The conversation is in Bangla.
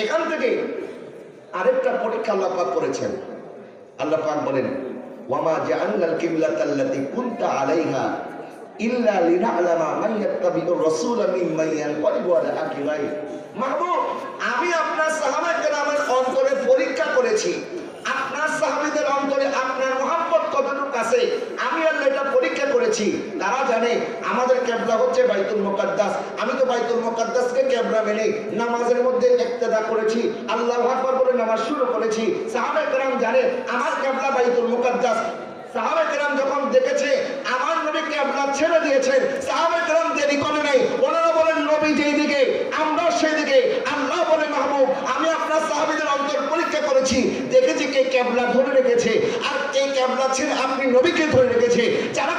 এখান থেকে আরেকটা পরীক্ষা আল্লাহ পাক করেছেন। আল্লাহ পাক বলেন, ওয়ামা জাআলনাল কিবলাতাল্লাতী কুনতা আলাইহা ইল্লা লিনা'লামা মান ইয়াত্তাবিউর রাসূলা মিম্মান ইয়ানকালিবু আলা আকিবাই। মাহবুব, আমি আপনার সাহাবায়ে কেরামের অন্তরে পরীক্ষা করেছি, আপনার সাহাবীদের অন্তরে আপনার মহব্বত কতটুকু আছে আমি আল্লাহ এটা পরীক্ষা করেছি। তারা জানে আমাদের কিবলা হচ্ছে বাইতুল মুকাদ্দাস, আমি তো বাইতুল মুকাদ্দাসকে কিবলা মেনে নামাজের মধ্যে ইক্তেদা করেছি, আল্লাহু আকবার বলে নামাজ শুরু করেছি। সাহাবায়ে কেরাম জানে আমার কিবলা বাইতুল মুকাদ্দাস। সাহাবায়ে কেরাম যখন দেখেছে আমার নবী কিবলা ছেড়ে দিয়েছেন, সাহাবায়ে কেরাম দেরি করে নাই, ওনারা বলেন নবী যেই দিকে আমরা সেই দিকে। আল্লাহ বলে, মাহবুব আমি আপনার সাহাবীদের অন্তর পরীক্ষা করেছি, দেখেছি কে কিবলা ধরে রেখেছে আর কে কিবলা ছেড়ে আপনি নবীকে ধরে রেখেছে। যারা